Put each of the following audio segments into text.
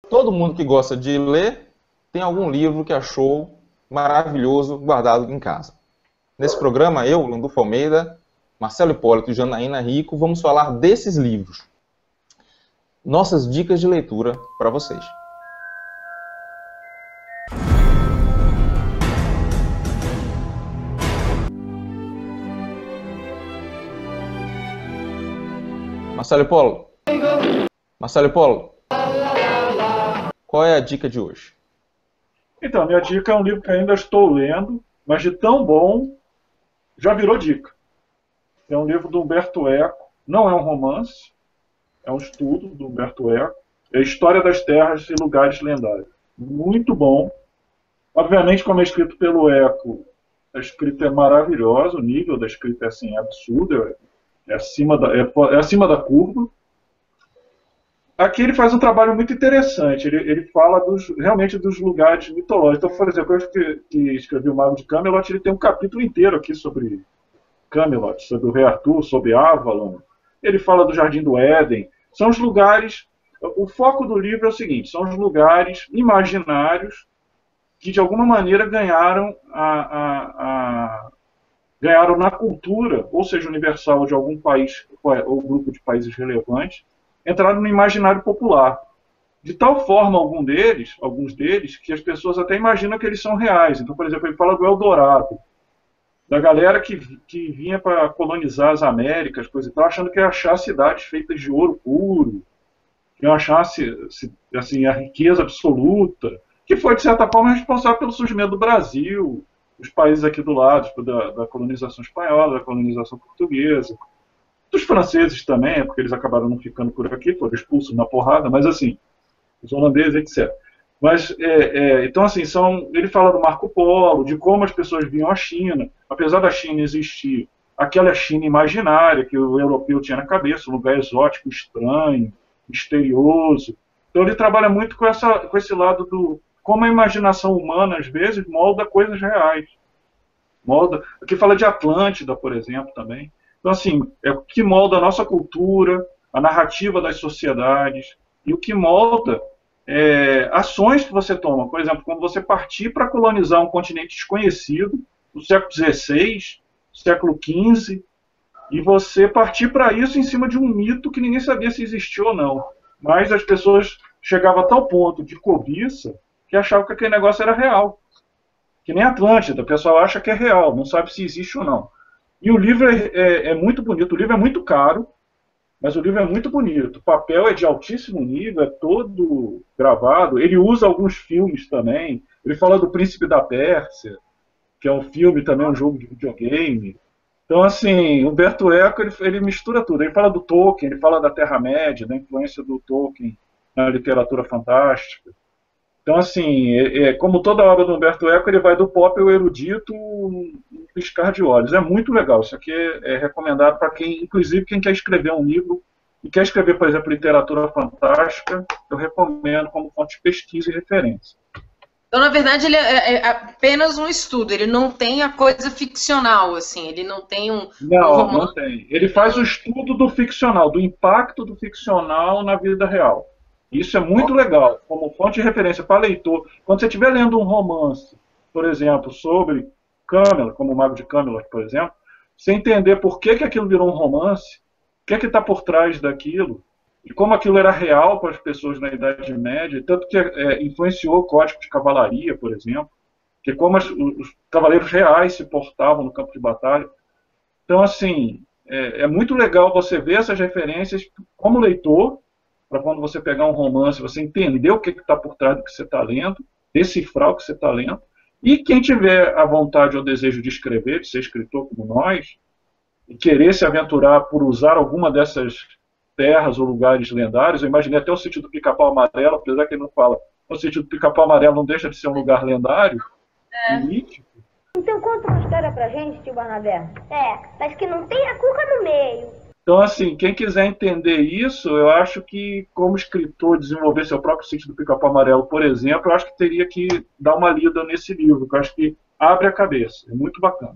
Todo mundo que gosta de ler tem algum livro que achou maravilhoso guardado em casa. Nesse programa, eu, Landulfo Almeida, Marcelo Hipólito e Janaína Rico vamos falar desses livros. Nossas dicas de leitura para vocês. Marcelo Hipólito. Marcelo Hipólito. Qual é a dica de hoje? Então, minha dica é um livro que ainda estou lendo, mas de tão bom, já virou dica. É um livro do Humberto Eco, não é um romance, é um estudo do Humberto Eco, é a História das Terras e Lugares Lendários. Muito bom. Obviamente, como é escrito pelo Eco, a escrita é maravilhosa, o nível da escrita é assim, absurdo, é acima da curva. Aqui ele faz um trabalho muito interessante, ele fala realmente dos lugares mitológicos. Então, por exemplo, eu que escrevi o Mago de Camelot, ele tem um capítulo inteiro aqui sobre Camelot, sobre o Rei Arthur, sobre Avalon. Ele fala do Jardim do Éden. São os lugares... O foco do livro é o seguinte, são os lugares imaginários que, de alguma maneira, ganharam ganharam na cultura, ou seja, universal de algum país ou grupo de países relevantes, entraram no imaginário popular. De tal forma, alguns deles, que as pessoas até imaginam que eles são reais. Então, por exemplo, ele fala do Eldorado, da galera que vinha para colonizar as Américas, coisa e tal, achando que ia achar cidades feitas de ouro puro, que iam achar assim, a riqueza absoluta, que foi, de certa forma, responsável pelo surgimento do Brasil, dos países aqui do lado, da colonização espanhola, da colonização portuguesa, dos franceses também, porque eles acabaram não ficando por aqui, foram expulsos na porrada, mas assim, os holandeses, etc. Mas, então, assim, ele fala do Marco Polo, de como as pessoas vinham à China, apesar da China existir aquela China imaginária que o europeu tinha na cabeça, um lugar exótico, estranho, misterioso. Então ele trabalha muito com esse lado do como a imaginação humana, às vezes, molda coisas reais. Aqui fala de Atlântida, por exemplo, também. Então, assim, é o que molda a nossa cultura, a narrativa das sociedades, e o que molda ações que você toma. Por exemplo, quando você partir para colonizar um continente desconhecido, no século XVI, século XV, e você partir para isso em cima de um mito que ninguém sabia se existia ou não. Mas as pessoas chegavam a tal ponto de cobiça que achavam que aquele negócio era real. Que nem Atlântida, o pessoal acha que é real, não sabe se existe ou não. E o livro é muito bonito, o livro é muito caro, mas o livro é muito bonito. O papel é de altíssimo nível, é todo gravado. Ele usa alguns filmes também. Ele fala do Príncipe da Pérsia, que é um filme também, um jogo de videogame. Então, assim, Humberto Eco, ele mistura tudo. Ele fala do Tolkien, ele fala da Terra-média, da influência do Tolkien na literatura fantástica. Então, assim, como toda obra do Humberto Eco, ele vai do pop ao erudito, um piscar de olhos. É muito legal. Isso aqui é recomendado para quem, inclusive, quem quer escrever um livro e quer escrever, por exemplo, literatura fantástica, eu recomendo como fonte de pesquisa e referência. Então, na verdade, ele é apenas um estudo, ele não tem a coisa ficcional, assim, ele não tem Não, não tem. Ele faz o estudo do ficcional, do impacto do ficcional na vida real. Isso é muito legal, como fonte de referência para leitor. Quando você estiver lendo um romance, por exemplo, sobre Camelot, como o Mago de Camelot, por exemplo, você entender por que aquilo virou um romance, o que está por trás daquilo, e como aquilo era real para as pessoas na Idade Média, tanto que influenciou o Código de Cavalaria, por exemplo, que é como os cavaleiros reais se portavam no campo de batalha. Então, assim, é muito legal você ver essas referências como leitor, para quando você pegar um romance, você entender o que está por trás do que você está lendo, decifrar o que você está lendo, e quem tiver a vontade ou desejo de escrever, de ser escritor como nós, e querer se aventurar por usar alguma dessas terras ou lugares lendários, eu imaginei até o sítio do Pica-Pau Amarelo, apesar que ele não fala, o sítio do Pica-Pau Amarelo não deixa de ser um lugar lendário, mítico. Então conta uma história pra gente, tio Barnabé. Mas que não tem a cuca no meio. Então, assim, quem quiser entender isso, eu acho que, como escritor, desenvolver seu próprio sítio do Pica-Pau Amarelo, por exemplo, eu acho que teria que dar uma lida nesse livro, que eu acho que abre a cabeça. É muito bacana.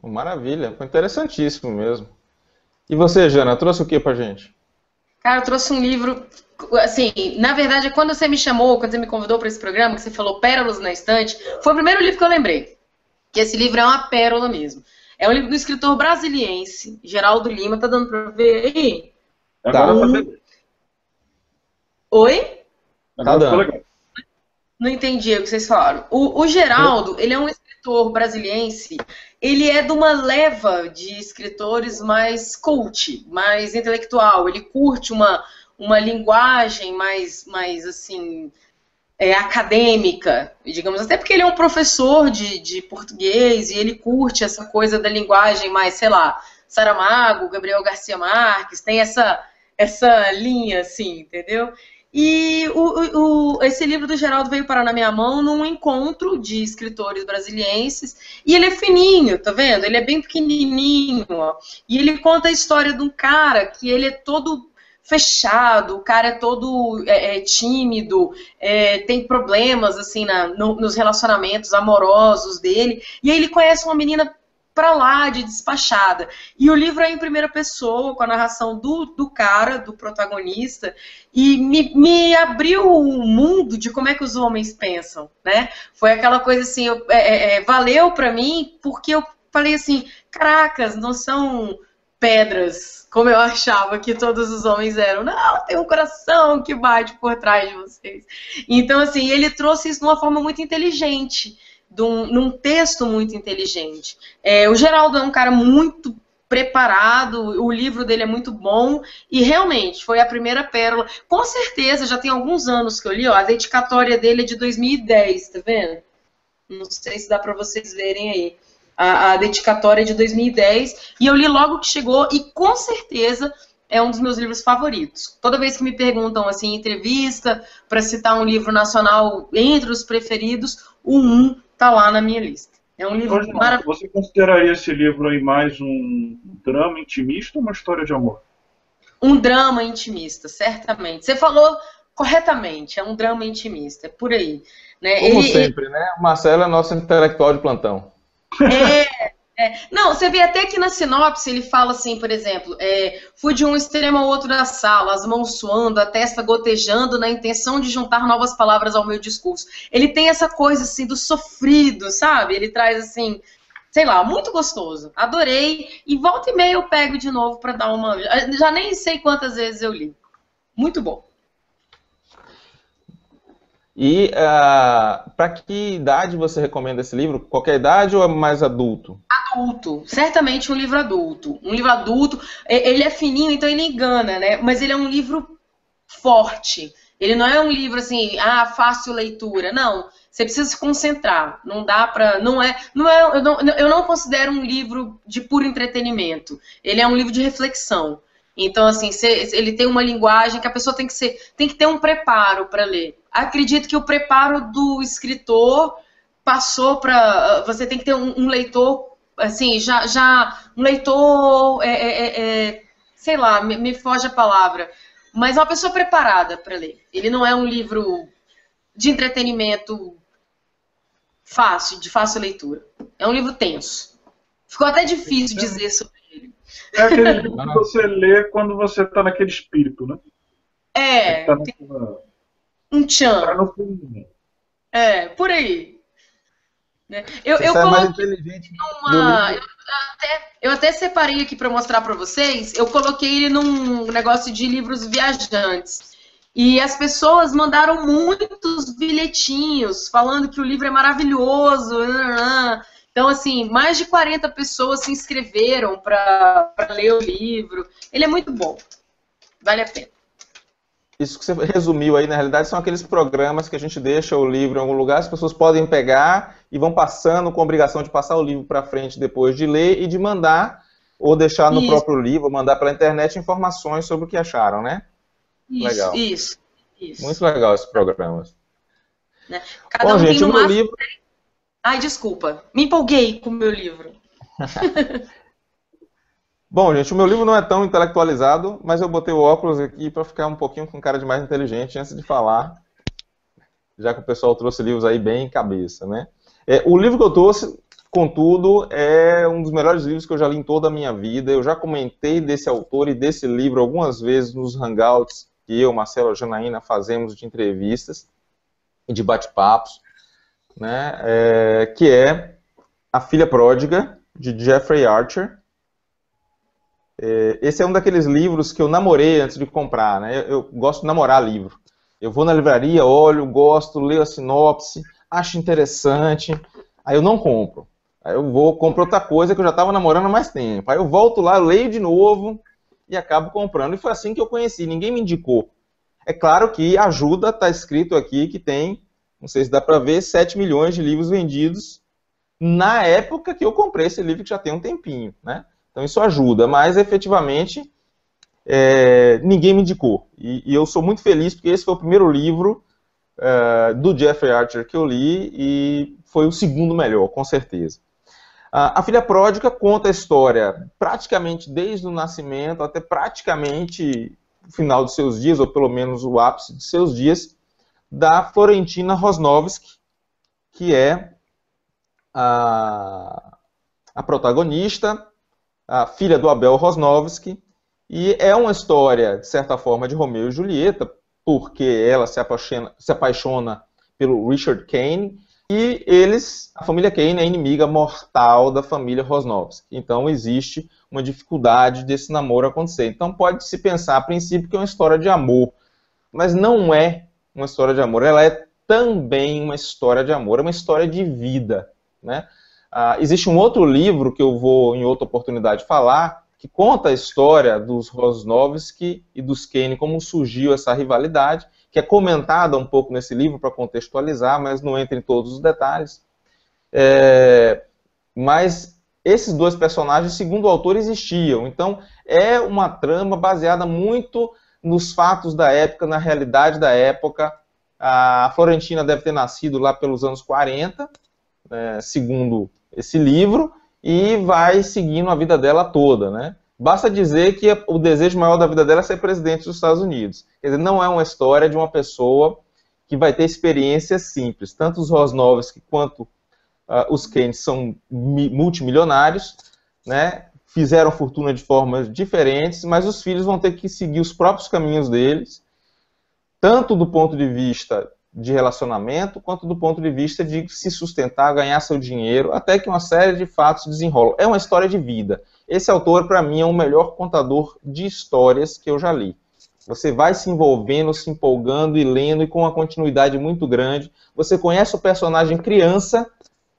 Maravilha, foi interessantíssimo mesmo. E você, Jana, trouxe o que pra gente? Cara, eu trouxe um livro, assim, na verdade, quando você me chamou, quando você me convidou para esse programa, que você falou Pérolas na Estante, foi o primeiro livro que eu lembrei. Que esse livro é uma pérola mesmo. É um livro do escritor brasiliense, Geraldo Lima, tá dando para ver aí? Agora tá beleza. Oi? Agora ficou legal. Não entendi o que vocês falaram. O Geraldo, ele é um escritor brasiliense, ele é de uma leva de escritores mais cult, mais intelectual. Ele curte uma linguagem mais assim, acadêmica, digamos, até porque ele é um professor de português e ele curte essa coisa da linguagem mais, sei lá, Saramago, Gabriel Garcia Marques, tem essa linha, assim, entendeu? E esse livro do Geraldo veio parar na minha mão num encontro de escritores brasilienses, e ele é fininho, tá vendo? Ele é bem pequenininho, ó. E ele conta a história de um cara que ele é todo fechado, o cara é todo tímido, tem problemas assim nos relacionamentos amorosos dele, e aí ele conhece uma menina pra lá de despachada. E o livro é em primeira pessoa, com a narração do cara, do protagonista, e me abriu o mundo de como é que os homens pensam, né? Foi aquela coisa assim, valeu pra mim, porque eu falei assim, caracas, não são pedras, como eu achava que todos os homens eram. Não, tem um coração que bate por trás de vocês. Então, assim, ele trouxe isso de uma forma muito inteligente, num texto muito inteligente. O Geraldo é um cara muito preparado, o livro dele é muito bom, e realmente foi a primeira pérola. Com certeza, já tem alguns anos que eu li, ó, a dedicatória dele é de 2010, tá vendo? Não sei se dá para vocês verem aí. A dedicatória é de 2010, e eu li logo que chegou, e com certeza é um dos meus livros favoritos. Toda vez que me perguntam, assim, em entrevista, para citar um livro nacional entre os preferidos, o 1 tá lá na minha lista. É um livro maravilhoso. Você consideraria esse livro aí mais um drama intimista ou uma história de amor? Um drama intimista, certamente. Você falou corretamente, é um drama intimista, é por aí. Né? Como sempre, né? O Marcelo é nosso intelectual de plantão. Não, você vê até que na sinopse ele fala assim, por exemplo, fui de um extremo ao outro da sala, as mãos suando, a testa gotejando, na intenção de juntar novas palavras ao meu discurso. Ele tem essa coisa assim do sofrido, sabe? Ele traz assim, sei lá, muito gostoso. Adorei, e volta e meia eu pego de novo para dar uma... Já nem sei quantas vezes eu li. Muito bom. E para que idade você recomenda esse livro? Qualquer idade ou é mais adulto? Adulto, certamente um livro adulto. Um livro adulto, ele é fininho, então ele engana, né? Mas ele é um livro forte. Ele não é um livro assim, fácil leitura. Não, você precisa se concentrar. Não dá pra... Eu não considero um livro de puro entretenimento. Ele é um livro de reflexão. Então, assim, ele tem uma linguagem que a pessoa tem que ter um preparo para ler. Acredito que o preparo do escritor passou para... Você tem que ter um leitor, assim, um leitor, sei lá, me foge a palavra, mas uma pessoa preparada para ler. Ele não é um livro de entretenimento de fácil leitura. É um livro tenso. Ficou até difícil dizer sobre ele. É aquele livro que você lê quando você está naquele espírito, né? Um tchan. Tá no filme. Por aí. Né? Eu mais inteligente eu até separei aqui para mostrar para vocês. Eu coloquei ele num negócio de livros viajantes. E as pessoas mandaram muitos bilhetinhos falando que o livro é maravilhoso. Então, assim, mais de 40 pessoas se inscreveram para ler o livro. Ele é muito bom. Vale a pena. Isso que você resumiu aí, na realidade, são aqueles programas que a gente deixa o livro em algum lugar, as pessoas podem pegar e vão passando com a obrigação de passar o livro para frente depois de ler e de mandar, ou deixar no próprio livro, mandar pela internet informações sobre o que acharam, né? Legal. Isso. Muito legal esses programas. Né? Cada Bom, um gente, tem o meu livro... Ai, desculpa. Me empolguei com o meu livro. Bom, gente, o meu livro não é tão intelectualizado, mas eu botei o óculos aqui para ficar um pouquinho com cara de mais inteligente antes de falar, já que o pessoal trouxe livros aí bem em cabeça, né? O livro que eu trouxe contudo, é um dos melhores livros que eu já li em toda a minha vida. Eu já comentei desse autor e desse livro algumas vezes nos hangouts que eu, Marcelo e a Janaína fazemos de entrevistas e de bate-papos, né, que é A Filha Pródiga, de Jeffrey Archer. Esse é um daqueles livros que eu namorei antes de comprar, né? Eu gosto de namorar livro. Eu vou na livraria, olho, gosto, leio a sinopse, acho interessante, aí eu não compro. Aí eu vou, compro outra coisa que eu já estava namorando há mais tempo. Aí eu volto lá, leio de novo e acabo comprando. E foi assim que eu conheci, ninguém me indicou. É claro que ajuda, está escrito aqui que tem, não sei se dá para ver, 7 milhões de livros vendidos na época que eu comprei esse livro, que já tem um tempinho, né? Então isso ajuda, mas efetivamente ninguém me indicou. E eu sou muito feliz porque esse foi o primeiro livro do Jeffrey Archer que eu li e foi o segundo melhor, com certeza. A Filha Pródiga conta a história praticamente desde o nascimento até praticamente o final de seus dias, ou pelo menos o ápice de seus dias, da Florentina Rosnovsky, que é a protagonista, a filha do Abel Rosnovsky, e é uma história, de certa forma, de Romeu e Julieta, porque ela se apaixona pelo Richard Kane, e a família Kane é inimiga mortal da família Rosnovsky. Então existe uma dificuldade desse namoro acontecer. Então pode-se pensar, a princípio, que é uma história de amor, mas não é uma história de amor, ela é também uma história de amor, é uma história de vida, né? Existe um outro livro que eu vou, em outra oportunidade, falar, que conta a história dos Rosnovsky e dos Kane, como surgiu essa rivalidade, que é comentada um pouco nesse livro para contextualizar, mas não entra em todos os detalhes. Mas esses dois personagens, segundo o autor, existiam. Então, é uma trama baseada muito nos fatos da época, na realidade da época. A Florentina deve ter nascido lá pelos anos 40, segundo esse livro, e vai seguindo a vida dela toda, né? Basta dizer que o desejo maior da vida dela é ser presidente dos Estados Unidos. Quer dizer, não é uma história de uma pessoa que vai ter experiências simples. Tanto os Rosnovsky quanto os Kane são multimilionários, né? Fizeram fortuna de formas diferentes, mas os filhos vão ter que seguir os próprios caminhos deles, tanto do ponto de vista de relacionamento, quanto do ponto de vista de se sustentar, ganhar seu dinheiro, até que uma série de fatos desenrolam. É uma história de vida. Esse autor, para mim, é o melhor contador de histórias que eu já li. Você vai se envolvendo, se empolgando e lendo, e com uma continuidade muito grande. Você conhece o personagem criança,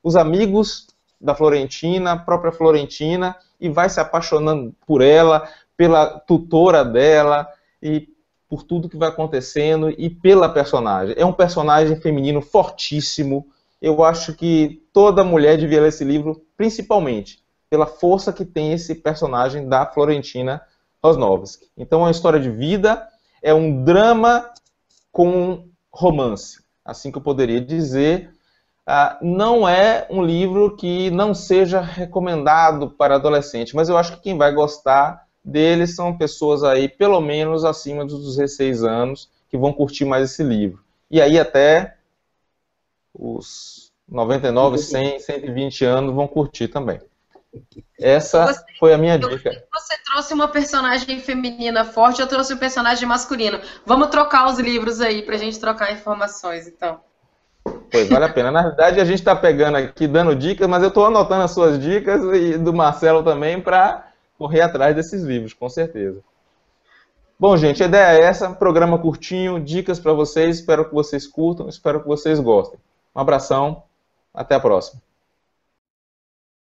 os amigos da Florentina, a própria Florentina, e vai se apaixonando por ela, pela tutora dela, e por tudo que vai acontecendo, e pela personagem. É um personagem feminino fortíssimo. Eu acho que toda mulher devia ler esse livro, principalmente pela força que tem esse personagem da Florentina Rosnovsky. Então é uma história de vida, é um drama com romance, assim que eu poderia dizer. Não é um livro que não seja recomendado para adolescente, mas eu acho que quem vai gostar dele são pessoas aí, pelo menos acima dos 16 anos, que vão curtir mais esse livro. E aí até os 99, 100, 120 anos vão curtir também. Essa foi a minha dica. Você trouxe uma personagem feminina forte, eu trouxe um personagem masculino. Vamos trocar os livros aí, pra gente trocar informações, então. Pois, vale a pena. Na verdade, a gente está pegando aqui, dando dicas, mas eu estou anotando as suas dicas e do Marcelo também para correr atrás desses livros, com certeza. Bom, gente, a ideia é essa, programa curtinho, dicas para vocês, espero que vocês curtam, espero que vocês gostem. Um abração, até a próxima.